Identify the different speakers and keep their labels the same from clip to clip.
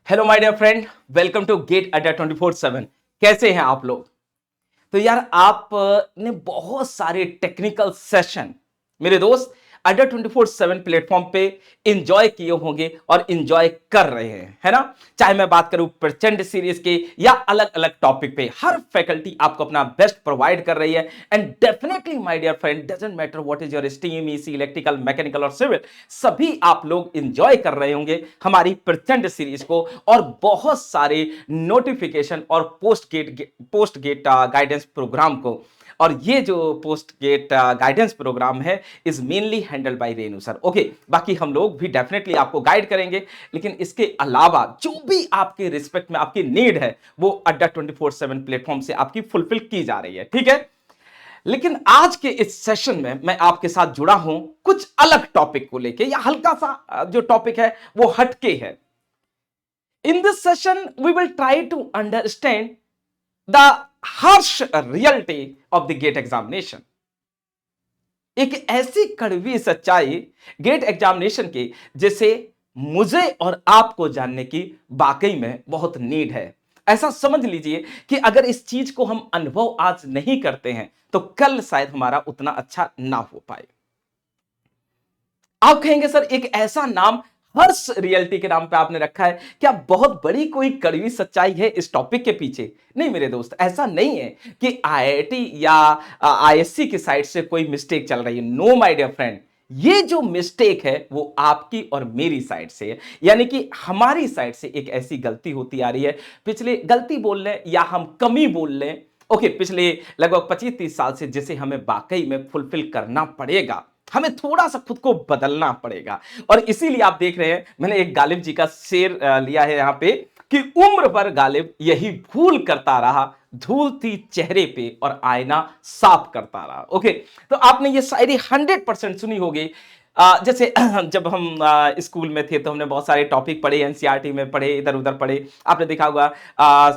Speaker 1: Hello my dear friend, welcome to GATE Adda 24/7। कैसे हैं आप लोग? तो यार आप ने बहुत सारे टेक्निकल सेशन मेरे दोस्त अड्डा 24/7 प्लेटफॉर्म पे इंजॉय किए होंगे और इंजॉय कर रहे हैं, है ना? चाहे मैं बात करूं प्रचंड सीरीज के या अलग अलग टॉपिक पे, हर फैकल्टी आपको अपना बेस्ट प्रोवाइड कर रही है। And definitely my dear friend, doesn't matter what is your stream, EC, electrical, mechanical और सिविल, सभी आप लोग इंजॉय कर रहे होंगे हमारी प्रचंड सीरीज को। और बहुत सारे नोटिफिकेशन और पोस्ट गेट गाइडेंस प्रोग्राम को। और ये जो पोस्ट गेट गाइडेंस प्रोग्राम है is mainly handled by Renu sir. Okay, बाकी हम लोग भी डेफिनेटली आपको गाइड करेंगे, लेकिन इसके अलावा जो भी आपके रिस्पेक्ट में आपकी नीड है वो अड्डा 24/7 प्लेटफॉर्म से आपकी फुलफिल की जा रही है, ठीक है? लेकिन आज के इस सेशन में मैं आपके साथ जुड़ा हूं कुछ अलग टॉपिक को लेके, या हल्का सा जो टॉपिक है वो हटके है। In this session, we will try to understand the harsh reality of the GATE examination. एक ऐसी कड़वी सच्चाई गेट एग्जामिनेशन की जिसे मुझे और आपको जानने की वाकई में बहुत नीड है। ऐसा समझ लीजिए कि अगर इस चीज को हम अनुभव आज नहीं करते हैं तो कल शायद हमारा उतना अच्छा ना हो पाए। आप कहेंगे सर एक ऐसा नाम हर्ष रियलिटी के नाम पे आपने रखा है, क्या बहुत बड़ी कोई कड़वी सच्चाई है इस टॉपिक के पीछे? नहीं मेरे दोस्त, ऐसा नहीं है कि आईआईटी या आईएससी की साइड से कोई मिस्टेक चल रही है। नो माय डियर फ्रेंड, ये जो मिस्टेक है वो आपकी और मेरी साइड से है, यानी कि हमारी साइड से एक ऐसी गलती होती आ रही है। पिछले गलती बोल लें या हम कमी बोल लें, ओके, पिछले लगभग 25-30 साल से, जिसे हमें वाकई में फुलफिल करना पड़ेगा। हमें थोड़ा सा खुद को बदलना पड़ेगा। और इसीलिए आप देख रहे हैं मैंने एक गालिब जी का शेर लिया है यहां पे कि उम्र भर गालिब यही भूल करता रहा, धूल थी चेहरे पे और आईना साफ करता रहा। ओके, तो आपने ये शायरी 100% सुनी होगी। जैसे जब हम स्कूल में थे तो हमने बहुत सारे टॉपिक पढ़े, एनसीईआरटी में पढ़े, इधर उधर पढ़े। आपने देखा होगा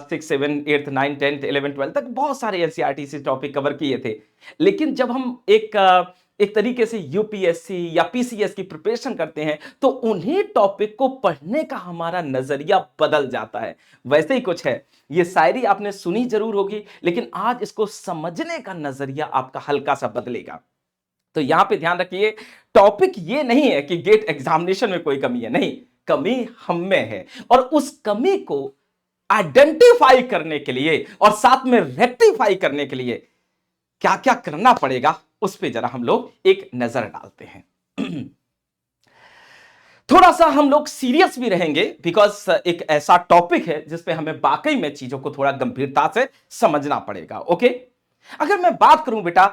Speaker 1: 6, 7, 8, 9, 10, 11, 12 तक बहुत सारे एनसीईआरटी से टॉपिक कवर किए थे। लेकिन जब हम एक तरीके से यूपीएससी या पीसीएस की प्रिपरेशन करते हैं तो उन्हीं टॉपिक को पढ़ने का हमारा नजरिया बदल जाता है। वैसे ही कुछ है, ये शायरी आपने सुनी जरूर होगी, लेकिन आज इसको समझने का नजरिया आपका हल्का सा बदलेगा। तो यहां पे ध्यान रखिए, टॉपिक ये नहीं है कि गेट एग्जामिनेशन में कोई कमी है, नहीं, कमी हम में है। और उस कमी को आइडेंटिफाई करने के लिए और साथ में रेक्टिफाई करने के लिए क्या क्या करना पड़ेगा उस पे जरा हम लोग एक नजर डालते हैं। थोड़ा सा हम लोग सीरियस भी रहेंगे, बिकॉज एक ऐसा टॉपिक है जिसपे हमें वाकई में चीजों को थोड़ा गंभीरता से समझना पड़ेगा। ओके, अगर मैं बात करूं बेटा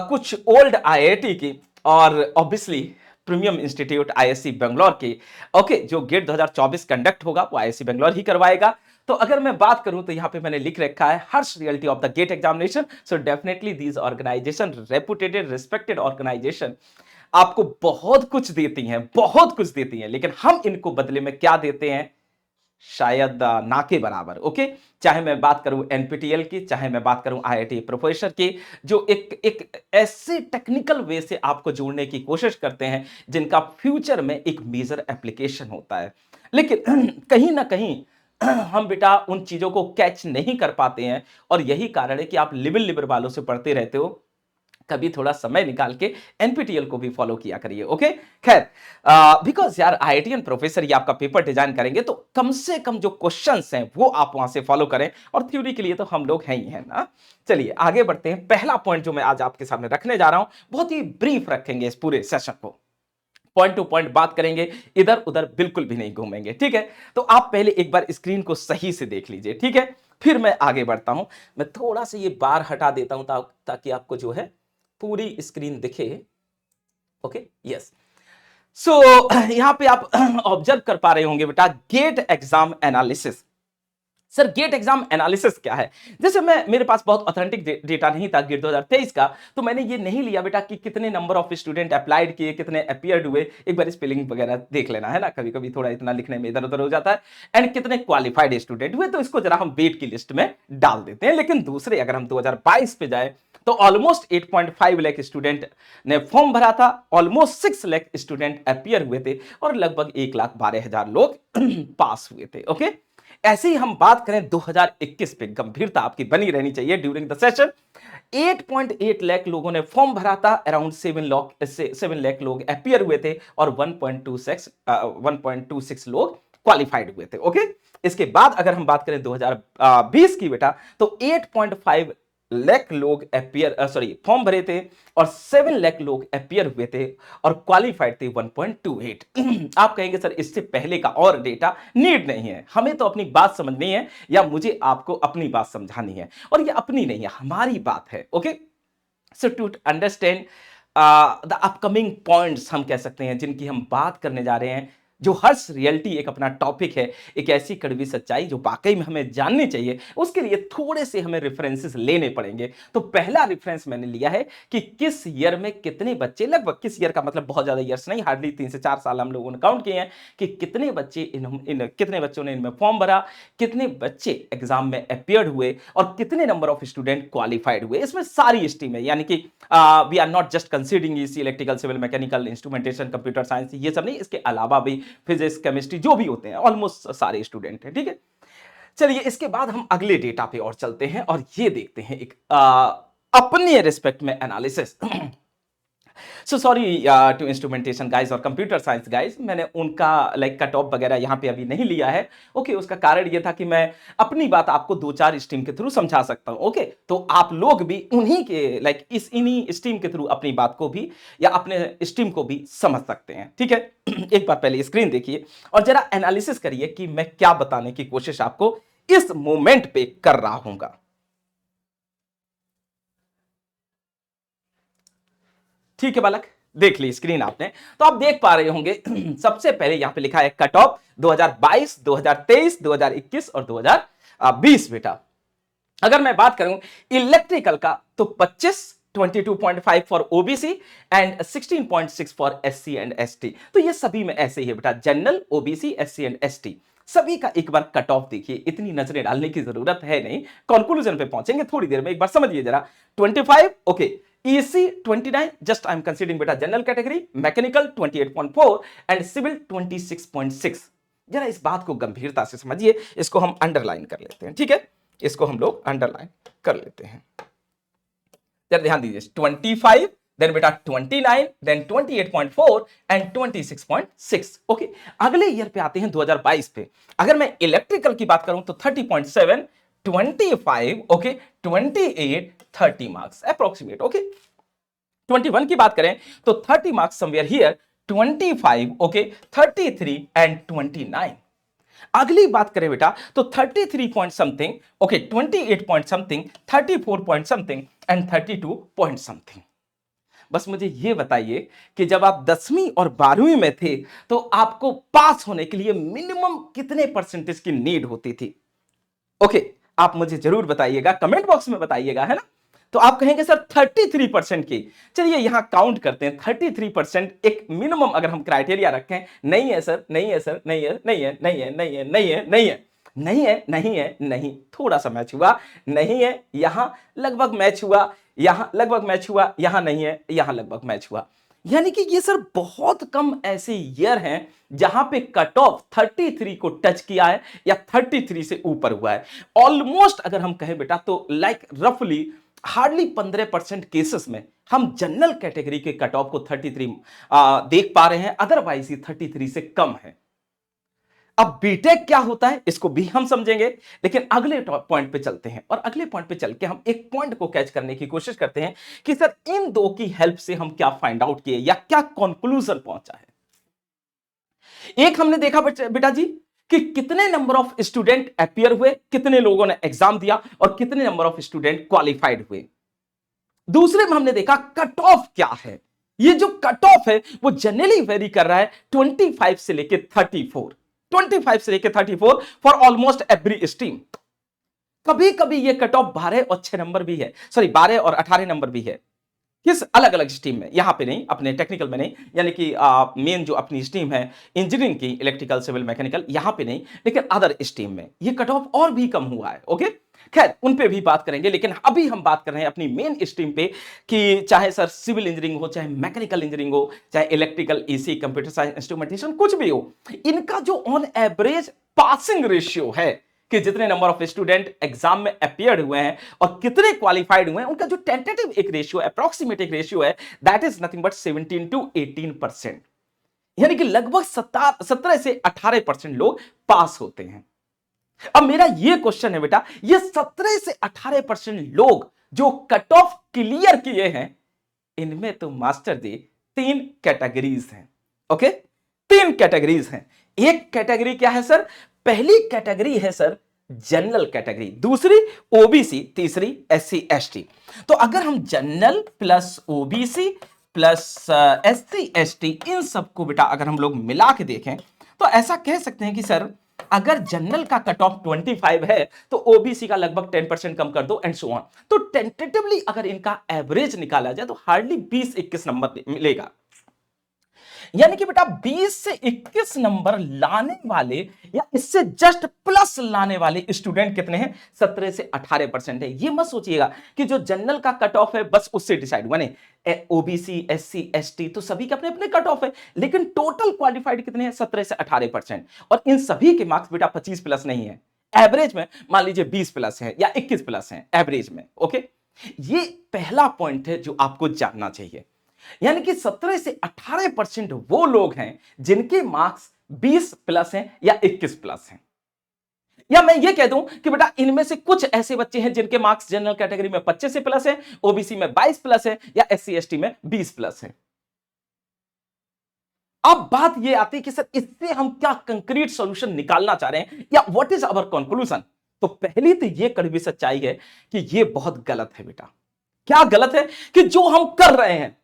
Speaker 1: कुछ ओल्ड आईआईटी की और obviously premium institute ISC Bangalore की, ओके, जो गेट 2024 कंडक्ट होगा वो आईएससी बेंगलोर ही करवाएगा। तो अगर मैं बात करूं तो यहां पे मैंने लिख रखा है harsh reality of the GATE examination. So definitely these organisation, reputed respected organisation, आपको बहुत कुछ देती हैं, बहुत कुछ देती हैं, लेकिन हम इनको बदले में क्या देते हैं? शायद ना के बराबर। ओके, चाहे मैं बात करूं एनपीटीईएल की, चाहे मैं बात करूं आईआईटी प्रोफेसर की, जो एक एक ऐसे टेक्निकल वे से आपको जोड़ने की कोशिश करते हैं जिनका फ्यूचर में एक मेजर एप्लीकेशन होता है। लेकिन कहीं ना कहीं हम बेटा उन चीजों को कैच नहीं कर पाते हैं। और यही कारण है कि आप लिबल लिबर वालों से पढ़ते रहते हो। कभी थोड़ा समय निकाल के एनपीटीईएल को भी फॉलो किया करिए। ओके, खैर, बिकॉज यार आईआईटीएन प्रोफेसर ये आपका पेपर डिजाइन करेंगे तो कम से कम जो क्वेश्चंस हैं वो आप वहां से फॉलो करें, और थ्योरी के लिए तो हम लोग हैं ही हैं ना। चलिए आगे बढ़ते हैं। पहला पॉइंट जो मैं आज आपके सामने रखने जा रहा हूं, बहुत ही ब्रीफ रखेंगे इस पूरे सेशन को, पॉइंट टू पॉइंट बात करेंगे, इधर उधर बिल्कुल भी नहीं घूमेंगे, ठीक है? तो आप पहले एक बार स्क्रीन को सही से देख लीजिए, ठीक है? फिर मैं आगे बढ़ता हूं। मैं थोड़ा सा ये बार हटा देता हूं ताकि आपको जो है पूरी स्क्रीन दिखे। Okay, yes. सो यहां पे आप ऑब्जर्व कर पा रहे होंगे बेटा, GATE exam analysis. Sir GATE exam analysis क्या है? जैसे मेरे पास बहुत ऑथेंटिक डेटा नहीं था गेट 2023 का, तो मैंने ये नहीं लिया बेटा कि कितने नंबर ऑफ स्टूडेंट अप्लाइड किए, कितने अपीयर्ड हुए, एक बार स्पेलिंग वगैरह देख लेना है ना, कभी कभी थोड़ा इतना लिखने में इधर उधर हो जाता है, एंड कितने क्वालिफाइड स्टूडेंट हुए, तो इसको जरा हम वेट की लिस्ट में डाल देते हैं। लेकिन दूसरे अगर हम 2022 पे जाए तो ऑलमोस्ट 8.5 लाख स्टूडेंट ने फॉर्म भरा था, ऑलमोस्ट 6 लाख स्टूडेंट अपीयर हुए थे और लगभग 1,12,000 लोग पास हुए थे। ओके, ऐसे ही हम बात करें 2021 पे, गंभीरता आपकी बनी रहनी चाहिए ड्यूरिंग द सेशन। 8.8 लाख लोगों ने फॉर्म भरा था, अराउंड 7 लाख लोग अपीयर हुए थे और 1.26 लोग क्वालिफाइड हुए थे। ओके, इसके बाद अगर हम बात करें 2020 की बेटा, तो 8.5 लाख लोग फॉर्म भरे थे और 7 लाख लोग अपीयर हुए थे और क्वालिफाइड थे 1.28। आप कहेंगे सर इससे पहले का और डेटा नीड नहीं है, हमें तो अपनी बात समझनी है या मुझे आपको अपनी बात समझानी है, और ये अपनी नहीं है, हमारी बात है। Okay, so to understand the upcoming points हम कह सकते हैं जिनकी हम बात करने जा रहे हैं, जो हर्ष रियलिटी एक अपना टॉपिक है, एक ऐसी कड़वी सच्चाई जो वाकई में हमें जाननी चाहिए, उसके लिए थोड़े से हमें रेफरेंसेस लेने पड़ेंगे। तो पहला रेफरेंस मैंने लिया है कि किस ईयर में कितने बच्चे, लगभग किस ईयर का मतलब बहुत ज्यादा ईयर्स नहीं, हार्डली 3 से 4 साल हम लोगों ने काउंट किए हैं कि कितने बच्चे कितने बच्चों ने इनमें फॉर्म भरा, कितने बच्चे एग्जाम में अपीयर्ड हुए और कितने नंबर ऑफ स्टूडेंट क्वालिफाइड हुए। इसमें सारी स्ट्रीम है, यानी कि we are not just considering EC, electrical, civil, mechanical, instrumentation, computer science, ये सब नहीं, इसके अलावा भी फिजिक्स, केमिस्ट्री जो भी होते हैं, ऑलमोस्ट सारे स्टूडेंट हैं। ठीक है, चलिए इसके बाद हम अगले डेटा पे और चलते हैं और ये देखते हैं एक अपने रिस्पेक्ट में analysis. So sorry to instrumentation guys और कंप्यूटर साइंस गाइज, मैंने उनका लाइक कट ऑफ वगैरह यहां पे अभी नहीं लिया है। ओके, उसका कारण ये था कि मैं अपनी बात आपको 2-4 स्ट्रीम के थ्रू समझा सकता हूं। ओके, तो आप लोग भी उन्हीं के लाइक इन्हीं स्ट्रीम के थ्रू अपनी बात को भी या अपने स्ट्रीम को भी समझ सकते हैं। ठीक है, एक बार पहले स्क्रीन देखिए और जरा एनालिसिस करिए कि मैं क्या बताने की कोशिश आपको इस मोमेंट पे कर रहा हूंगा। ठीक है बालक, देख ली स्क्रीन आपने, तो आप देख पा रहे होंगे सबसे पहले यहां पे लिखा है कट ऑफ 2022, 2023, 2021 और 2020 बेटा। अगर मैं बात करूं इलेक्ट्रिकल का तो 25, 22.5 for OBC and 16.6 for SC and ST. तो ये सभी में ऐसे ही है बेटा, general, OBC, SC and ST, सभी का एक बार कट ऑफ देखिए, इतनी नजरें डालने की जरूरत है नहीं, कंक्लूजन पे पहुंचेंगे थोड़ी देर में, एक बार समझिए जरा। 25 okay, EC 29, just I am considering बेटा general category, mechanical 28.4 and civil 26.6। जरा इस बात को गंभीरता से समझिए, इसको हम अंडरलाइन कर लेते हैं। ठीक है, इसको हम लोग अंडरलाइन कर लेते हैं, जरा ध्यान दीजिए। 25, देन बेटा 29, देन 28.4 एंड 26.6। ओके, अगले ईयर पे आते हैं 2022 पे। अगर मैं इलेक्ट्रिकल की बात करूं तो 30.7, 25, ओके, 28, 30 मार्क्स अप्रोक्सीमेट। ओके, 21 की बात करें तो 30 marks somewhere here, 25, okay, 33 and 29। अगली बात करें बेटा तो 33 point something, okay, 28 point something, 34 point something and 32 point something. बस मुझे ये बताइए कि जब आप 10वीं और 12वीं में थे तो आपको पास होने के लिए मिनिमम कितने परसेंटेज की नीड होती थी? ओके, आप मुझे जरूर बताइएगा, कमेंट बॉक्स में बताइएगा, है ना। तो आप कहेंगे सर 33% की, चलिए यहां काउंट करते हैं। 33% एक मिनिमम अगर हम क्राइटेरिया रखें, नहीं है सर, नहीं है सर, नहीं है, नहीं है, नहीं है, नहीं है, नहीं है, नहीं है, नहीं है, नहीं है, नहीं, थोड़ा सा मैच हुआ, नहीं है, यहां लगभग मैच हुआ, यहां लगभग मैच हुआ, यहां नहीं है, यहां लगभग मैच हुआ। यानी कि ये सर बहुत कम ऐसे ईयर हैं जहां पे कट ऑफ 33 को टच किया है या 33 से ऊपर हुआ है। ऑलमोस्ट अगर हम कहें बेटा तो लाइक रफली हार्डली 15% केसेस में हम जनरल कैटेगरी के कट ऑफ को 33 देख पा रहे हैं, अदरवाइज ये 33 से कम है। अब बीटेक क्या होता है इसको भी हम समझेंगे, लेकिन अगले पॉइंट पे चलते हैं और अगले पॉइंट पे चल के हम एक पॉइंट को कैच करने की कोशिश करते हैं कि सर इन दो की हेल्प से हम क्या फाइंड आउट किए या क्या कंक्लूजन पहुंचा है। एक हमने देखा बेटा जी कि कितने नंबर ऑफ स्टूडेंट अपीयर हुए, कितने लोगों ने एग्जाम दिया और कितने नंबर ऑफ स्टूडेंट क्वालिफाइड हुए। दूसरे में हमने देखा कट ऑफ क्या है। ये जो कट ऑफ है वो जनरली वेरी कर रहा है 25 से लेके 34, 25 से लेके 34 फॉर ऑलमोस्ट एवरी स्ट्रीम। कभी कभी ये कट ऑफ 12 और 6 नंबर भी है, सॉरी 12 और 18 नंबर भी है। किस अलग अलग स्ट्रीम में, यहां पे नहीं, अपने टेक्निकल में नहीं, यानी कि मेन जो अपनी स्ट्रीम है इंजीनियरिंग की, इलेक्ट्रिकल सिविल मैकेनिकल, यहां पे नहीं, लेकिन अदर स्ट्रीम में ये कट ऑफ और भी कम हुआ है। ओके, खैर उन पे भी बात करेंगे, लेकिन अभी हम बात कर रहे हैं अपनी मेन स्ट्रीम पे कि चाहे सर सिविल इंजीनियरिंग हो, चाहे मैकेनिकल इंजीनियरिंग हो, चाहे electrical, EC, computer science, instrumentation, कुछ भी हो, इनका जो ऑन एवरेज पासिंग रेशियो है कि जितने नंबर ऑफ स्टूडेंट एग्जाम में अपीयर्ड हुए हैं और कितने क्वालिफाइड हुए हैं, उनका जो टेंटेटिव एक रेशियो, अप्रोक्सीमेट एक रेशियो है, that is nothing but 17 to 18%, यानी कि लगभग 17 से 18% लोग पास होते हैं। अब मेरा ये क्वेश्चन है बेटा, ये 17 से 18% लोग जो कट ऑफ क्लियर किए हैं, इनमें तो मास्टर जी 3 कैटेगरीज हैं। ओके, 3 कैटेगरीज हैं। एक कैटेगरी क्या है सर? पहली कैटेगरी है सर जनरल कैटेगरी, दूसरी ओबीसी, तीसरी एससी एसटी। तो अगर हम general plus OBC plus SC ST, इन सबको बेटा अगर हम लोग मिला के देखें तो ऐसा कह सकते हैं कि सर अगर जनरल का कट ऑफ 25 है तो ओबीसी का लगभग 10% कम कर दो एंड सो ऑन। तो टेंटेटिवली अगर इनका एवरेज निकाला जाए तो हार्डली 20-21 नंबर मिलेगा। यानी कि बेटा 20 से 21 नंबर लाने वाले या इससे जस्ट प्लस लाने वाले स्टूडेंट कितने हैं? 17 से 18% है। ये मत सोचिएगा कि जो जनरल का कट ऑफ है बस उससे डिसाइड हुआ, नहीं, ओबीसी, एससी, एसटी तो सभी के अपने अपने कट ऑफ है, लेकिन टोटल क्वालिफाइड कितने हैं? 17 से 18%। और इन सभी के मार्क्स बेटा 25 प्लस नहीं है, एवरेज में मान लीजिए 20 प्लस है या 21 प्लस है एवरेज में। ओके, ये पहला पॉइंट है जो आपको जानना चाहिए। यानी कि 17 से 18% वो लोग हैं जिनके मार्क्स 20 प्लस हैं या 21 प्लस हैं। या मैं ये कह दूं कि बेटा इनमें से कुछ ऐसे बच्चे हैं जिनके मार्क्स जनरल कैटेगरी में 25 से प्लस है, ओबीसी में 22 प्लस है या एससी एसटी में 20 प्लस है। अब बात ये आती है कि सर इससे हम क्या कंक्रीट सॉल्यूशन निकालना चाह रहे हैं या व्हाट इज आवर कंक्लूजन। तो पहली तो ये कड़वी सच्चाई है कि ये बहुत गलत है बेटा। क्या गलत है? कि जो हम कर रहे हैं,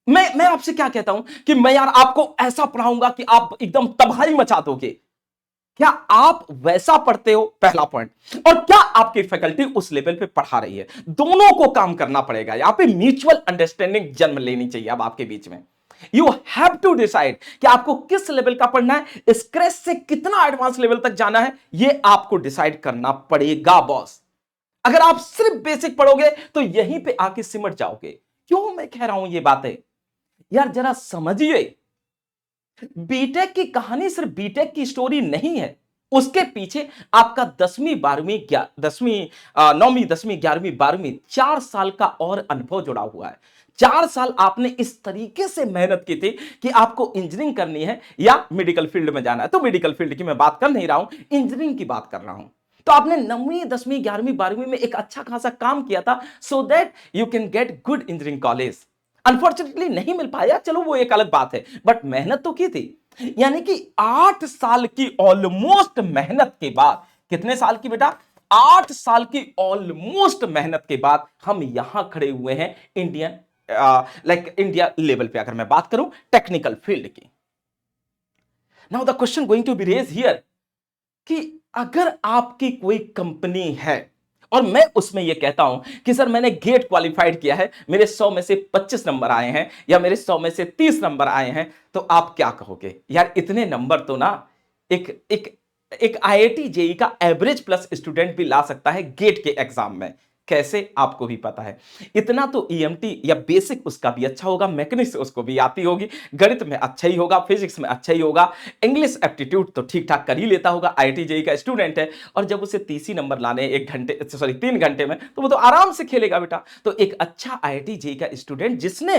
Speaker 1: मैं आपसे क्या कहता हूं कि मैं यार आपको ऐसा पढ़ाऊंगा कि आप एकदम तबाही मचा दोगे। क्या आप वैसा पढ़ते हो? पहला पॉइंट। और क्या आपकी फैकल्टी उस लेवल पे पढ़ा रही है? दोनों को काम करना पड़ेगा। यहां पे म्यूचुअल अंडरस्टैंडिंग जन्म लेनी चाहिए अब आपके बीच में। यू हैव टू डिसाइड कि आपको किस लेवल का पढ़ना है, स्क्रैच से कितना एडवांस लेवल तक जाना है, यह आपको डिसाइड करना पड़ेगा बॉस। अगर आप सिर्फ बेसिक पढ़ोगे तो यहीं पे आके सिमट जाओगे। क्यों मैं कह रहा हूं ये बातें? यार जरा समझिए, बीटेक की कहानी सिर्फ बीटेक की स्टोरी नहीं है। उसके पीछे आपका 10वीं 12वीं 9वीं 10वीं 11वीं 12वीं 4 साल का और अनुभव जुड़ा हुआ है। 4 साल आपने इस तरीके से मेहनत की थी कि आपको इंजीनियरिंग करनी है या मेडिकल फील्ड में जाना है। तो मेडिकल फील्ड की मैं बात कर नहीं रहा हूं, इंजीनियरिंग की बात कर रहा हूं। तो आपने 9वीं 10वीं 11वीं 12वीं में एक अच्छा खासा काम किया था so that you can get good engineering college. Unfortunately नहीं मिल पाया, चलो वो एक अलग बात है, बट मेहनत तो की थी। यानी कि 8 साल की ऑलमोस्ट मेहनत के बाद, कितने साल की बेटा? 8 साल की ऑलमोस्ट मेहनत के बाद हम यहां खड़े हुए हैं इंडियन इंडिया लेवल पे, अगर मैं बात करूं टेक्निकल फील्ड की। Now the question going to be raise here कि अगर आपकी कोई कंपनी है और मैं उसमें यह कहता हूं कि सर मैंने गेट क्वालिफाइड किया है, मेरे 100 में से 25 नंबर आए हैं या मेरे 100 में से 30 नंबर आए हैं, तो आप क्या कहोगे? यार इतने नंबर तो ना एक एक एक आईआईटी जेई का एवरेज प्लस स्टूडेंट भी ला सकता है गेट के एग्जाम में। कैसे? आपको भी पता है। इतना तो ईएमटी या बेसिक उसका भी अच्छा होगा, मैकेनिक्स उसको भी आती होगी, गणित में अच्छा ही होगा, फिजिक्स में अच्छा ही होगा, इंग्लिश एप्टीट्यूड तो ठीक ठाक कर ही लेता होगा, आईआईटी जेई का स्टूडेंट है। और जब उसे 30 ही नंबर लाने 3 घंटे में, तो वो तो आराम से खेलेगा बेटा। तो एक अच्छा आईआईटी जेई का स्टूडेंट जिसने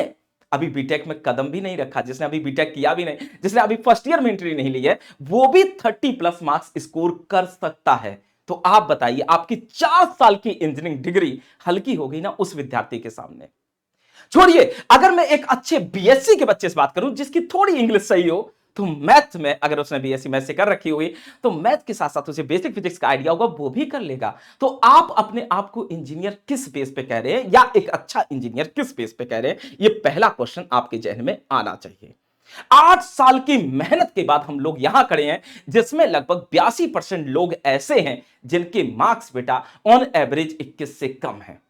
Speaker 1: अभी बीटेक में कदम भी नहीं रखा, जिसने अभी बीटेक किया भी नहीं, जिसने अभी फर्स्ट ईयर में एंट्री नहीं ली है, वो भी 30+ मार्क्स स्कोर कर सकता है। तो आप बताइए, आपकी 4 साल की इंजीनियरिंग डिग्री हल्की हो गई ना उस विद्यार्थी के सामने? छोड़िए, अगर मैं एक अच्छे बीएससी के बच्चे से बात करूं जिसकी थोड़ी इंग्लिश सही हो, तो मैथ में अगर उसने बीएससी मैथ से कर रखी हुई, तो मैथ के साथ साथ उसे बेसिक फिजिक्स का आइडिया होगा, वो भी कर लेगा। तो आप अपने आप को इंजीनियर किस बेस पे कह रहे हैं या एक अच्छा इंजीनियर किस बेस पे कह रहे हैं? ये पहला क्वेश्चन आपके जहन में आना चाहिए। 8 साल की मेहनत के बाद हम लोग यहां खड़े हैं, जिसमें लगभग 82% लोग ऐसे हैं जिनके मार्क्स बेटा ऑन एवरेज 21 से कम है।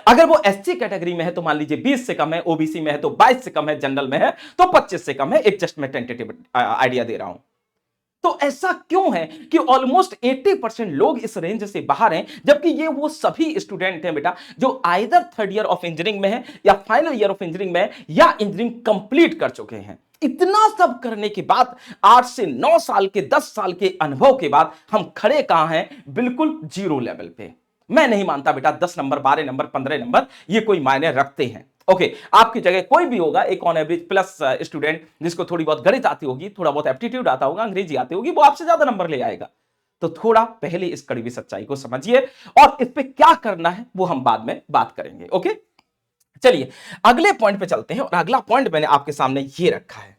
Speaker 1: अगर वो एससी कैटेगरी में है तो मान लीजिए 20 से कम है, ओबीसी में है तो 22 से कम है, जनरल में है तो 25 से कम है। एक जस्ट मैं टेंटेटिव आइडिया दे रहा हूं। तो ऐसा क्यों है कि ऑलमोस्ट 80% लोग इस रेंज से बाहर हैं, जबकि ये वो सभी स्टूडेंट हैं बेटा जो either third year of engineering में है या फाइनल ईयर ऑफ इंजीनियरिंग में है या इंजीनियरिंग कंप्लीट कर चुके हैं। इतना सब करने के बाद 8 से 9 साल के 10 साल के अनुभव के बाद हम खड़े कहां हैं? बिल्कुल जीरो लेवल पे। मैं नहीं मानता बेटा 10 नंबर 12 नंबर 15 नंबर ये कोई मायने रखते हैं। ओके, आपकी जगह कोई भी होगा एक ऑन एवरेज प्लस स्टूडेंट जिसको थोड़ी बहुत गणित आती होगी, थोड़ा बहुत एप्टीट्यूड आता होगा, अंग्रेजी आती होगी, वो आपसे ज्यादा नंबर ले आएगा। तो थोड़ा पहले इस कड़वी सच्चाई को समझिए और इस पे क्या करना है वो हम बाद में बात करेंगे। ओके, चलिए अगले पॉइंट पे चलते हैं और अगला पॉइंट मैंने आपके सामने ये रखा है,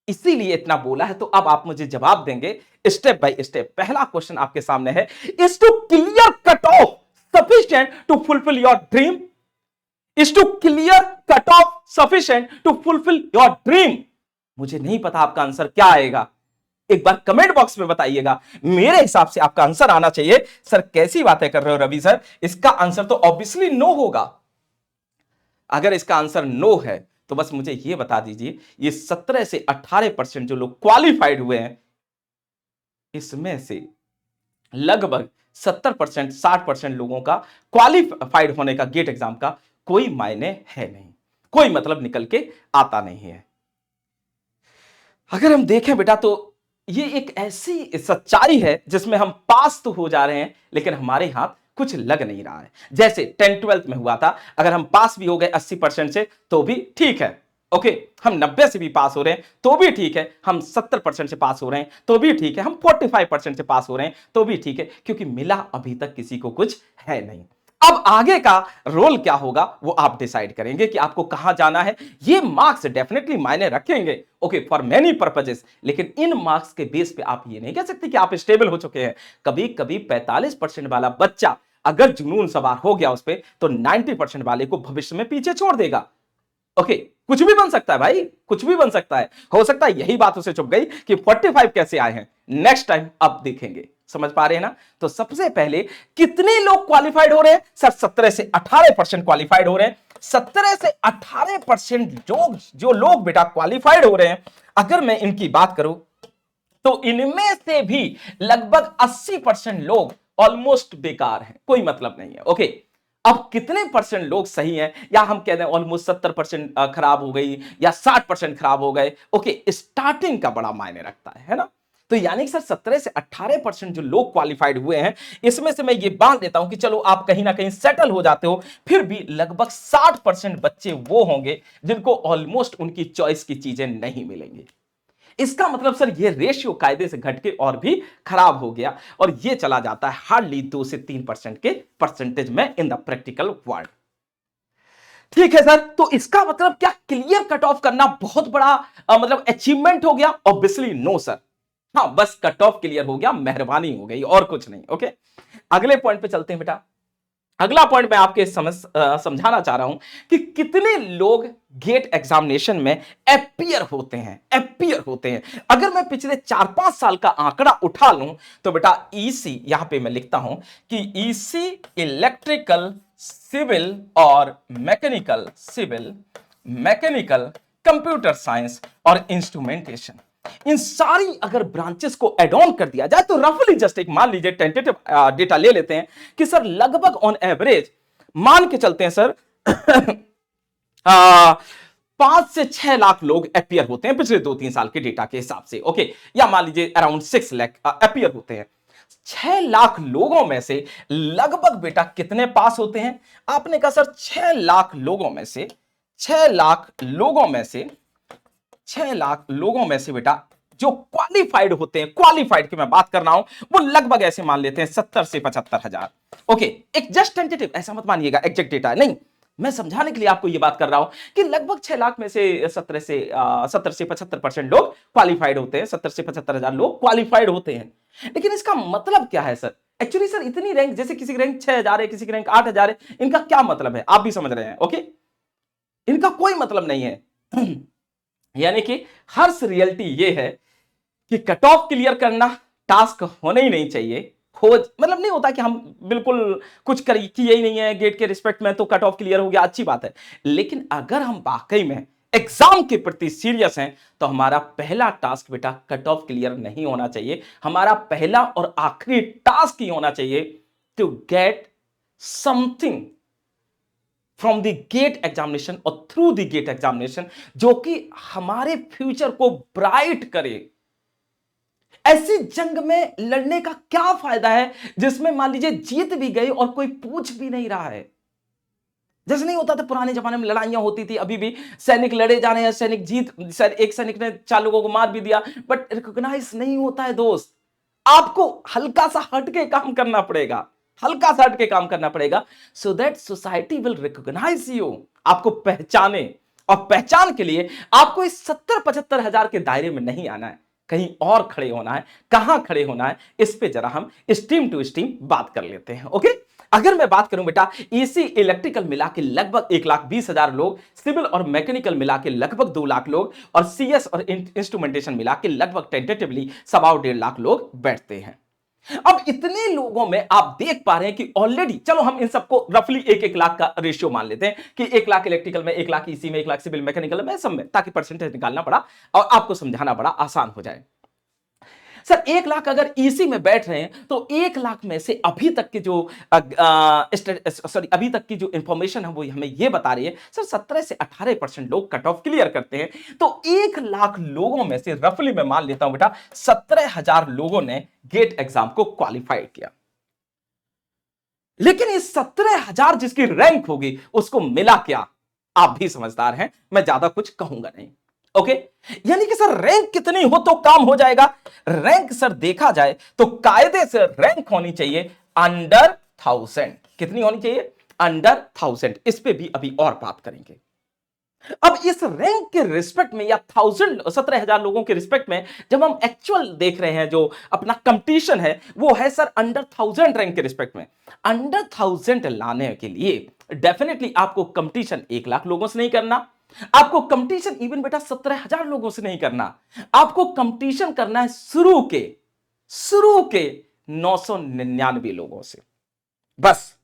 Speaker 1: इसीलिए इतना बोला है, तो अब आप मुझे जवाब देंगे स्टेप बाय स्टेप। पहला क्वेश्चन आपके सामने है, is to clear cut off sufficient to fulfil your dream? Is to clear cut off sufficient to fulfil your dream? मुझे नहीं पता आपका आंसर क्या आएगा, एक बार कमेंट बॉक्स में बताइएगा। मेरे हिसाब से आपका आंसर आना चाहिए, सर कैसी बातें कर रहे हो रवि सर, इसका आंसर तो ऑब्वियसली नो होगा। अगर इसका आंसर नो है तो बस मुझे यह बता दीजिए, ये 17 से 18% जो लोग क्वालिफाइड हुए हैं, इसमें से लगभग 70% 60% लोगों का क्वालिफाइड होने का गेट एग्जाम का कोई मायने है नहीं, कोई मतलब निकल के आता नहीं है। अगर हम देखें बेटा तो ये एक ऐसी सच्चाई है जिसमें हम पास तो हो जा रहे हैं लेकिन हमारे हाथ कुछ लग नहीं रहा है। जैसे 10th-12th में हुआ था, अगर हम पास भी हो गए 80% से तो भी ठीक है। ओके, हम 90 से भी पास हो रहे हैं तो भी ठीक है, हम 70% से पास हो रहे हैं तो भी ठीक है, हम 45% से पास हो रहे हैं तो भी ठीक है, क्योंकि मिला अभी तक किसी को कुछ है नहीं। अब आगे का रोल क्या होगा वो आप डिसाइड करेंगे कि आपको कहां जाना है। ये मार्क्स डेफिनेटली मायने रखेंगे, ओके, फॉर मेनी पर्पजेस, लेकिन इन मार्क्स के बेस पे आप ये नहीं कह सकते कि आप स्टेबल हो चुके हैं। कभी कभी 45% वाला बच्चा अगर जुनून सवार हो गया उस पर, तो 90% वाले को भविष्य में पीछे छोड़ देगा। ओके, कुछ भी बन सकता है भाई, कुछ भी बन सकता है। हो सकता है यही बात उसे चुप गई कि 45 कैसे आए हैं, नेक्स्ट टाइम अब देखेंगे। समझ पा रहे हैं ना? तो सबसे पहले कितने लोग क्वालिफाइड हो रहे हैं? सर 17 से 18% क्वालिफाइड हो रहे हैं। 17 से 18% जो लोग बेटा क्वालिफाइड हो रहे हैं, अगर मैं इनकी बात करूं तो इनमें से भी लगभग 80% लोग ऑलमोस्ट बेकार हैं, कोई मतलब नहीं है। ओके, अब कितने परसेंट लोग सही हैं, या हम कह दें ऑलमोस्ट 70% खराब हो गई या 60% खराब हो गए। ओके, स्टार्टिंग का बड़ा मायने रखता है ना? तो यानी सर 17 से 18% जो लोग क्वालिफाइड हुए हैं, इसमें से मैं ये बांध देता हूं कि चलो आप कहीं ना कहीं सेटल हो जाते हो, फिर भी लगभग 60% बच्चे वो होंगे जिनको ऑलमोस्ट उनकी चॉइस की चीजें नहीं मिलेंगी। इसका मतलब सर ये रेशियो कायदे से घट के और भी खराब हो गया, और ये चला जाता है हार्डली 2 से 3% के परसेंटेज में इन द प्रैक्टिकल वर्ल्ड। ठीक है सर, तो इसका मतलब क्या क्लियर कट ऑफ करना बहुत बड़ा मतलब अचीवमेंट हो गया? Obviously no sir. हाँ, बस कट ऑफ क्लियर हो गया, मेहरबानी हो गई, और कुछ नहीं। ओके, अगले पॉइंट पे चलते हैं बेटा। अगला पॉइंट मैं आपके समझाना चाह रहा हूं कि कितने लोग गेट एग्जामिनेशन में अपीयर होते हैं। अगर मैं पिछले 4-5 साल का आंकड़ा उठा लूं तो बेटा ईसी, यहां पे मैं लिखता हूं कि ईसी इलेक्ट्रिकल सिविल और मैकेनिकल कंप्यूटर साइंस और इंस्ट्रूमेंटेशन, इन सारी अगर ब्रांचेस को एड ऑन कर दिया जाए तो रफली जस्ट एक मान लीजिए टेंटेटिव डेटा ले लेते हैं कि सर लगभग ऑन एवरेज मान के चलते हैं सर 5 से 6 लाख लोग अपीयर होते हैं पिछले 2-3 साल के डेटा के हिसाब से। ओके, या मान लीजिए अराउंड 6 लाख अपीयर होते हैं। 6 लाख लोगों में से लगभग बेटा कितने पास होते हैं? आपने कहा सर 6 लाख लोगों में से 6 लाख लोगों में से बेटा जो क्वालिफाइड होते हैं, क्वालिफाइड की मैं बात कर रहा हूं, वो लगभग ऐसे मान लेते हैं 70 से 75 हजार। ओके, एक जस्ट टेंटेटिव, ऐसा मत मानिएगा एग्जैक्ट डेटा नहीं, मैं समझाने के लिए आपको ये बात कर रहा हूं कि लगभग 6 लाख में से 70 से 75% लोग क्वालिफाइड होते हैं, 70 से 75 हजार लोग क्वालिफाइड होते हैं। लेकिन इसका मतलब क्या है सर? एक्चुअली सर इतनी रैंक, जैसे किसी की रैंक 6000 है, किसी की रैंक 8000 है, इनका क्या मतलब है? आप भी समझ रहे हैं। ओके, इनका कोई मतलब नहीं है। यानी कि हर्ष रियलिटी ये है कि कट ऑफ क्लियर करना टास्क होना ही नहीं चाहिए। खोज मतलब नहीं होता कि हम बिल्कुल कुछ कर किए ही नहीं है गेट के रिस्पेक्ट में तो कट ऑफ क्लियर हो गया, अच्छी बात है। लेकिन अगर हम वाकई में एग्जाम के प्रति सीरियस हैं तो हमारा पहला टास्क बेटा कट ऑफ क्लियर नहीं होना चाहिए। हमारा पहला और आखिरी टास्क ही होना चाहिए to get something from the GATE examination और थ्रू द गेट एग्जामिनेशन, जो कि हमारे फ्यूचर को ब्राइट करे। ऐसी जंग में लड़ने का क्या फायदा है जिसमें मान लीजिए जीत भी गई और कोई पूछ भी नहीं रहा है। जैसे नहीं होता था पुराने जमाने में लड़ाइयां होती थी, अभी भी सैनिक लड़े जा रहे हैं, सैनिक जीत, एक सैनिक ने 4 लोगों को मार भी दिया, बट रिकॉग्नाइज नहीं होता है दोस्त। आपको हल्का सा हटके काम करना पड़ेगा, हल्का सा हटके काम करना पड़ेगा, so that society will recognise you, आपको पहचाने। और पहचान के लिए आपको इस 70-75 हजार के दायरे में नहीं आना है, कहीं और खड़े होना है। कहां खड़े होना है इस पे जरा हम स्ट्रीम टू स्ट्रीम बात कर लेते हैं। ओके, अगर मैं बात करूं बेटा ईसी इलेक्ट्रिकल मिला के लगभग 1,20,000 लोग, सिविल और मैकेनिकल मिला के लगभग 2 लाख लोग, और सीएस और इंस्ट्रूमेंटेशन मिला के लगभग टेंटेटिवली 1.25 लाख लोग बैठते हैं। अब इतने लोगों में आप देख पा रहे हैं कि ऑलरेडी, चलो हम इन सबको रफली 1-1 लाख का रेशियो मान लेते हैं कि 1 लाख इलेक्ट्रिकल में, 1 लाख ईसी में, 1 लाख सिविल मैकेनिकल में, सब में, ताकि परसेंटेज निकालना पड़ा और आपको समझाना बड़ा आसान हो जाए। सर 1 लाख अगर ईसी में बैठ रहे हैं तो 1 लाख में से अभी तक के जो अभी तक की जो इंफॉर्मेशन है वो हमें ये बता रही है सर 17 से 18% लोग कट ऑफ क्लियर करते हैं। तो 1 लाख लोगों में से रफली मैं मान लेता हूं बेटा 17,000 लोगों ने गेट एग्जाम को क्वालिफाई किया। लेकिन इस 17,000 जिसकी रैंक होगी उसको मिला क्या, आप भी समझदार हैं, मैं ज्यादा कुछ कहूंगा नहीं। ओके, यानी कि सर रैंक कितनी हो तो काम हो जाएगा। रैंक सर देखा जाए तो कायदे से रैंक होनी चाहिए अंडर 1000। कितनी होनी चाहिए? अंडर 1000। इस पे भी अभी और बात करेंगे। अब इस रैंक के रिस्पेक्ट में या 17,000 लोगों के रिस्पेक्ट में जब हम एक्चुअल देख रहे हैं जो अपना कंपटीशन है वो है सर अंडर 1000 रैंक के रिस्पेक्ट में। अंडर 1000 लाने के लिए डेफिनेटली आपको कंपटीशन 1 लाख लोगों से नहीं करना, आपको कंपटीशन इवन बेटा 17,000 लोगों से नहीं करना, आपको कंपटीशन करना है शुरू के 999 लोगों से बस।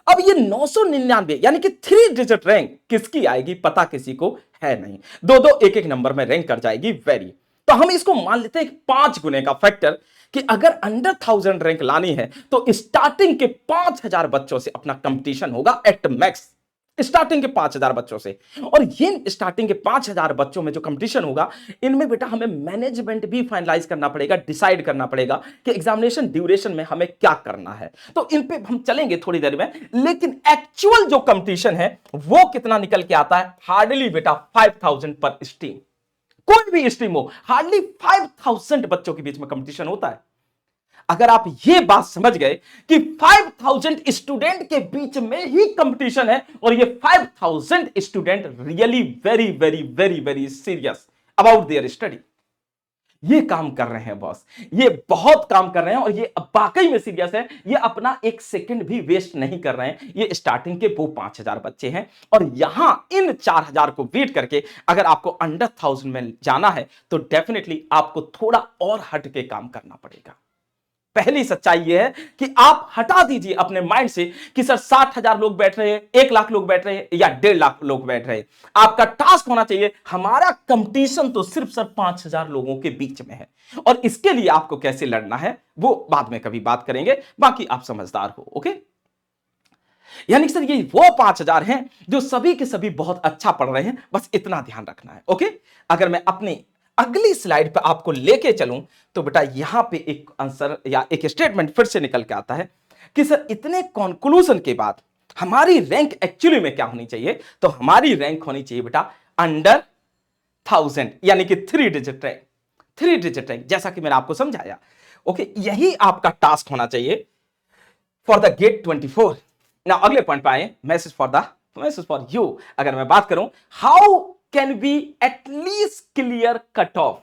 Speaker 1: अब ये 999 यानी कि 3 डिजिट रैंक किसकी आएगी पता किसी को है नहीं, 2-2 1-1 नंबर में रैंक कर जाएगी वेरी। तो हम इसको मान लेते हैं 5 गुने का फैक्टर कि अगर अंडर 1000 रैंक लानी है तो स्टार्टिंग के 5,000 बच्चों से अपना कंपटीशन होगा एट मैक्स, स्टार्टिंग के 5,000 बच्चों से। और ये स्टार्टिंग के 5,000 बच्चों में जो कंपटीशन होगा इनमें बेटा हमें मैनेजमेंट भी फाइनलाइज करना पड़ेगा, डिसाइड करना पड़ेगा कि एग्जामिनेशन ड्यूरेशन में हमें क्या करना है। तो इन पे हम चलेंगे थोड़ी देर में, लेकिन एक्चुअल जो कंपटीशन है वो कितना निकल के आता है? हार्डली बेटा 5,000 पर स्ट्रीम, कोई भी स्ट्रीम हो हार्डली 5,000 बच्चों के बीच में कंपटीशन होता है। अगर आप ये बात समझ गए कि 5,000 स्टूडेंट के बीच में ही कंपटीशन है और ये 5,000 student really very very very very serious about their study, ये काम कर रहे हैं बॉस, ये बहुत काम कर रहे हैं और ये वाकई में सीरियस है, ये अपना 1 सेकंड भी वेस्ट नहीं कर रहे हैं। ये स्टार्टिंग के वो 5,000 बच्चे हैं और यहां इन 4,000 को बीट करके अगर आपको अंडर 1000 में जाना है तो डेफिनेटली आपको थोड़ा और हट के काम करना पड़ेगा। पहली सच्चाई यह है कि आप हटा दीजिए अपने माइंड से कि सर 60,000 लोग बैठ रहे हैं, 1 लाख लोग बैठ रहे हैं या 1.5 लाख लोग बैठ रहे हैं। आपका टास्क होना चाहिए हमारा कंपटीशन तो सिर्फ सर 5,000 लोगों के बीच में है और इसके लिए आपको कैसे लड़ना है वो बाद में कभी बात करेंगे, बाकी आप समझदार हो। ओके, यानी सर ये वो 5,000 हैं जो सभी के सभी बहुत अच्छा पढ़ रहे हैं, बस इतना ध्यान रखना है। ओके, अगर मैं अपनी अगली स्लाइड पर आपको लेके चलूं तो बेटा यहां पे एक आंसर या एक स्टेटमेंट फिर से निकल के आता है कि सर इतने कंक्लूजन के बाद हमारी रैंक एक्चुअली में क्या होनी चाहिए? तो हमारी रैंक होनी चाहिए बेटा अंडर 1000 यानी कि 3 डिजिट रैंक, 3 डिजिट रैंक, जैसा कि मैंने आपको समझाया। ओके, यही आपका टास्क होना चाहिए फॉर द गेट 24। ना अगले पॉइंट पे आए, मैसेज फॉर यू। अगर मैं बात करूं how can be at least clear cut of,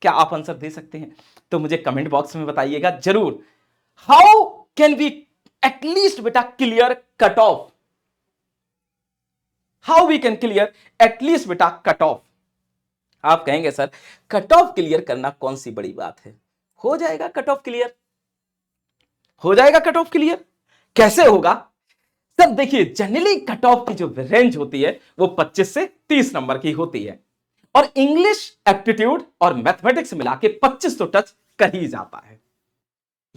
Speaker 1: क्या आप आंसर दे सकते हैं? तो मुझे कमेंट बॉक्स में बताइएगा जरूर। हाउ कैन बी एटलीस्ट बेटा clear cut off, how we can clear at least बेटा कट ऑफ। आप कहेंगे सर कट ऑफ क्लियर करना कौन सी बड़ी बात है। हो जाएगा कट ऑफ क्लियर, हो जाएगा कट ऑफ क्लियर। कैसे होगा सर? देखिए जनरली कट ऑफ की जो रेंज होती है वो 25 से 30 नंबर की होती है, और इंग्लिश एप्टीट्यूड और मैथमेटिक्स मिला के 25 तो टच कर ही जाता है,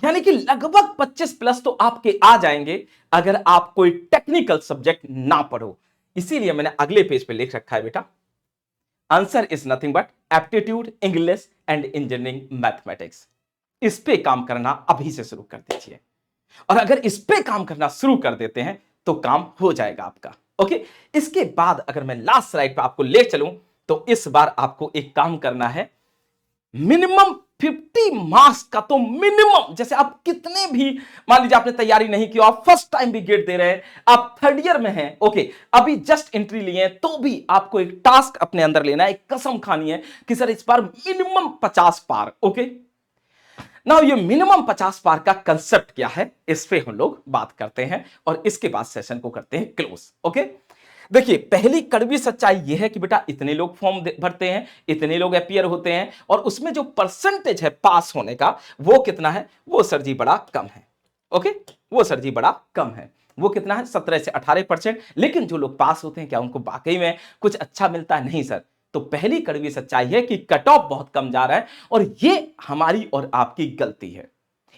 Speaker 1: यानी कि लगभग 25 प्लस तो आपके आ जाएंगे अगर आप कोई टेक्निकल सब्जेक्ट ना पढ़ो। इसीलिए मैंने अगले पेज पे लिख रखा है बेटा, answer is nothing but aptitude, English and engineering mathematics. इस पे काम करना अभी से शुरू कर दीजिए, और अगर इस पे काम करना शुरू कर देते हैं तो काम हो जाएगा आपका। ओके, इसके बाद अगर मैं लास्ट स्लाइड पे आपको ले चलूं तो इस बार आपको एक काम करना है, मिनिमम 50 मार्क्स का तो मिनिमम, जैसे आप कितने भी, मान लीजिए आपने तैयारी नहीं की, आप फर्स्ट टाइम भी गेट दे रहे हैं, आप थर्ड ईयर में हैं, ओके, अभी जस्ट एंट्री लिए हैं, तो भी आपको एक टास्क अपने अंदर लेना है, एक कसम खानी है कि सर इस बार मिनिमम 50 पार। ओके, नाउ ये मिनिमम 50 पार का कंसेप्ट क्या है, इस पे हम लोग बात करते हैं और इसके बाद सेशन को करते हैं क्लोज। ओके, देखिए पहली कड़वी सच्चाई यह है कि बेटा इतने लोग फॉर्म भरते हैं, इतने लोग अपीयर होते हैं, और उसमें जो परसेंटेज है पास होने का वो कितना है, वो सर जी बड़ा कम है। ओके, वो सर जी बड़ा कम है, वो कितना है 17 से 18%। लेकिन जो लोग पास होते हैं क्या उनको वाकई में कुछ अच्छा मिलता है? नहीं सर। तो पहली कड़वी सच्चाई है कि कट ऑफ बहुत कम जा रहा है, और ये हमारी और आपकी गलती है।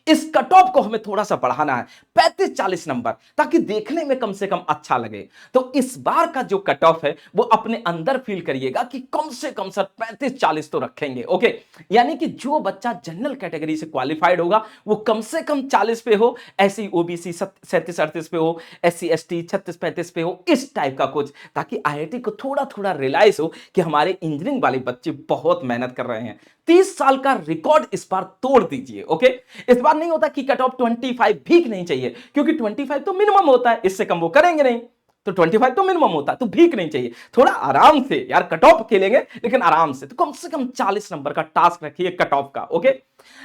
Speaker 1: इस कट ऑफ को हमें थोड़ा सा बढ़ाना है, 35-40 नंबर, ताकि देखने में कम से कम अच्छा लगे। तो इस बार का जो कट ऑफ है वो अपने अंदर फील करिएगा कि कम से कम सर 35-40 तो रखेंगे। ओके, यानी कि जो बच्चा जनरल कैटेगरी से क्वालिफाइड होगा वो कम से कम 40 पे हो, ऐसी ओबीसी 37-38 पे हो, SC ST 36-35 पे हो, इस टाइप का कुछ, ताकि IIT को थोड़ा थोड़ा रियलाइज हो कि हमारे इंजीनियरिंग वाले बच्चे बहुत मेहनत कर रहे हैं। 30 साल का रिकॉर्ड इस बार तोड़ दीजिए। ओके, इस बार नहीं होता कि कट ऑफ 25 भीख नहीं चाहिए, क्योंकि 25 तो मिनिमम होता है, इससे कम वो करेंगे नहीं, तो 25 तो मिनिमम होता है, तो भीख नहीं चाहिए, थोड़ा आराम से यार कट ऑफ खेलेंगे लेकिन आराम से, तो कम से कम 40 नंबर का टास्क रखिए कट ऑफ का। ओके,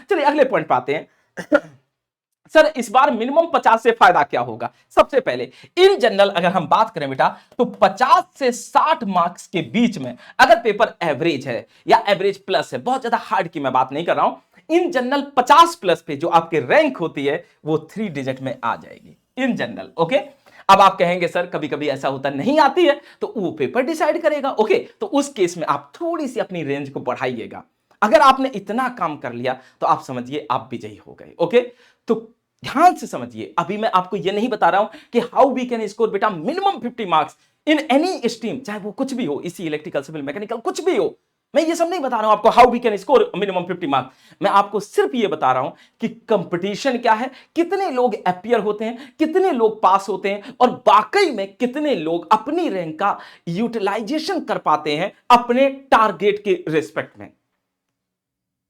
Speaker 1: चलिए अगले पॉइंट पे आते हैं। सर इस बार मिनिमम 50 से फायदा क्या होगा? सबसे पहले इन जनरल अगर हम बात करें बेटा तो 50 से 60 मार्क्स के बीच में अगर पेपर एवरेज है या एवरेज प्लस है, बहुत ज्यादा हार्ड की मैं बात नहीं कर रहा हूं, इन जनरल 50 प्लस पे जो आपके रैंक होती है वो 3 डिजिट में आ जाएगी इन जनरल। ओके, अब आप कहेंगे सर कभी कभी ऐसा होता नहीं आती है, तो वो पेपर डिसाइड करेगा। ओके, तो उस केस में आप थोड़ी सी अपनी रेंज को बढ़ाइएगा। अगर आपने इतना काम कर लिया तो आप समझिए आप विजयी हो गए। ओके, तो ध्यान से समझिए, अभी मैं आपको यह नहीं बता रहा हूं कि हाउ वी कैन स्कोर बेटा minimum 50 marks in any stream, चाहे वो कुछ भी हो, इसी इलेक्ट्रिकल सिविल मैकेनिकल कुछ भी हो। मैं ये सब नहीं बता रहा हूं आपको how we can score minimum 50 marks, मैं आपको सिर्फ ये बता रहा हूं कि कंपटीशन क्या है, कितने लोग अपीयर होते हैं, कितने लोग पास होते हैं, और वाकई में कितने लोग अपनी रैंक का यूटिलाइजेशन कर पाते हैं अपने टारगेट के रिस्पेक्ट में।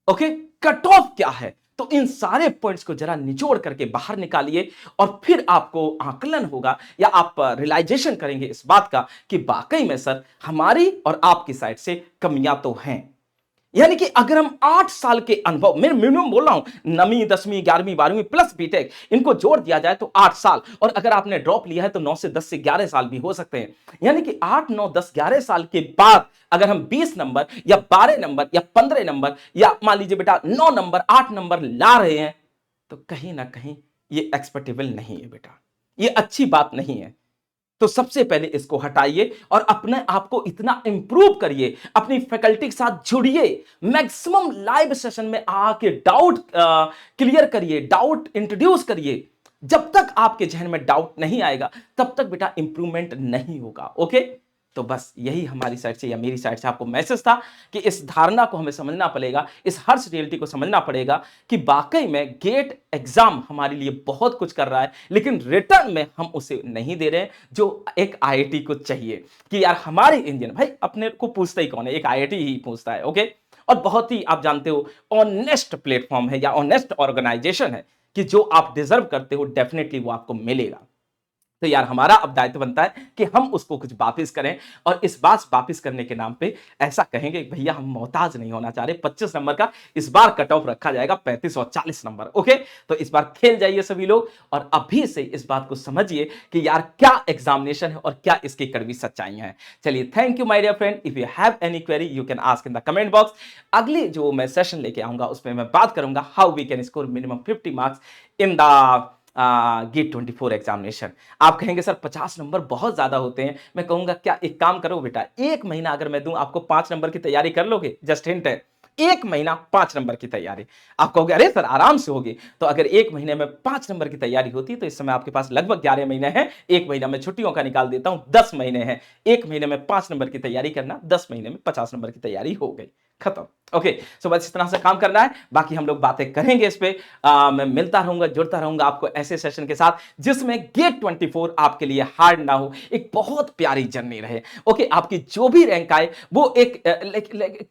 Speaker 1: ओके, कट ऑफ क्या है, तो इन सारे पॉइंट्स को जरा निचोड़ करके बाहर निकालिए, और फिर आपको आकलन होगा या आप रियलाइजेशन करेंगे इस बात का कि वाकई में सर हमारी और आपकी साइड से कमियां तो हैं। यानी कि अगर हम 8 साल के अनुभव, मैं मिनिमम बोल रहा हूं, 9वीं 10वीं 11वीं 12वीं प्लस बीटेक, इनको जोड़ दिया जाए तो 8 साल, और अगर आपने ड्रॉप लिया है तो 9 से 10 से 11 साल भी हो सकते हैं। यानी कि 8 9 10 11 साल के बाद अगर हम 20 नंबर या 12 नंबर या 15 नंबर या मान लीजिए बेटा 9 नंबर 8 नंबर ला रहे हैं, तो कहीं ना कहीं ये एक्सपेक्टेबल नहीं है बेटा, ये अच्छी बात नहीं है। तो सबसे पहले इसको हटाइए और अपने आप को इतना इंप्रूव करिए, अपनी फैकल्टी के साथ जुड़िए, मैक्सिमम लाइव सेशन में आके डाउट क्लियर करिए, डाउट इंट्रोड्यूस करिए। जब तक आपके जहन में डाउट नहीं आएगा तब तक बेटा इंप्रूवमेंट नहीं होगा। ओके, तो बस यही हमारी साइड से या मेरी साइड से आपको मैसेज था कि इस धारणा को हमें समझना पड़ेगा, इस हर्ष रियलिटी को समझना पड़ेगा कि वाकई में गेट एग्जाम हमारे लिए बहुत कुछ कर रहा है, लेकिन रिटर्न में हम उसे नहीं दे रहे हैं जो एक IIT को चाहिए। कि यार हमारे इंडियन भाई अपने को पूछता ही कौन है, एक IIT ही पूछता है। ओके, और बहुत ही आप जानते हो ऑनेस्ट प्लेटफॉर्म है या ऑनेस्ट ऑर्गेनाइजेशन है कि जो आप डिजर्व करते हो डेफिनेटली वो आपको मिलेगा। तो यार हमारा अब दायित्व बनता है कि हम उसको कुछ वापिस करें, और इस बार वापिस करने के नाम पे ऐसा कहेंगे भैया हम मोहताज नहीं होना चाह रहे, 25 नंबर का इस बार कट ऑफ रखा जाएगा, 35 और 40 नंबर। ओके, तो इस बार खेल जाइए सभी लोग, और अभी से इस बात को समझिए कि यार क्या एग्जामिनेशन है और क्या इसकी कड़वी सच्चाइयां हैं। चलिए, thank you my dear friend. If you have any query you can ask in the comment box. अगली जो मैं सेशन लेके आऊंगा उसमें मैं बात करूंगा how we can score minimum 50 marks in the GATE 24 examination. आप कहेंगे सर 50 नंबर बहुत ज्यादा होते हैं। मैं कहूंगा क्या एक काम करो बेटा, एक महीना अगर मैं दूं आपको 5 नंबर की तैयारी कर लोगे? जस्ट हिंट है, एक महीना 5 नंबर की तैयारी। आप कहोगे अरे सर आराम से होगी, तो अगर एक महीने में 5 नंबर की तैयारी होती तो इस समय आपके पास लगभग 11 महीने हैं। एक महीना में छुट्टियों का निकाल देता हूं, 10 महीने हैं। एक महीने में 5 नंबर की तैयारी करना, 10 महीने में 50 नंबर की तैयारी हो गई, खत्म। ओके, सो बस इस तरह से काम करना है, बाकी हम लोग बातें करेंगे इस पे। मैं मिलता रहूंगा, जुड़ता रहूंगा आपको ऐसे सेशन के साथ जिसमें गेट 24 आपके लिए हार्ड ना हो, एक बहुत प्यारी जर्नी रहे। ओके, आपकी जो भी रैंक आए वो एक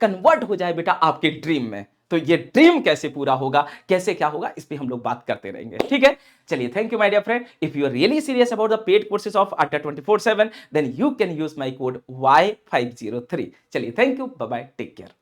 Speaker 1: कन्वर्ट हो जाए बेटा आपके ड्रीम में। तो ये ड्रीम कैसे पूरा होगा, कैसे क्या होगा, इस पे हम लोग बात करते रहेंगे, ठीक है। चलिए, thank you my dear friend. If you are really serious about the paid courses of Adda 24/7 then you can use my code Y503। चलिए, thank you, bye bye, take care.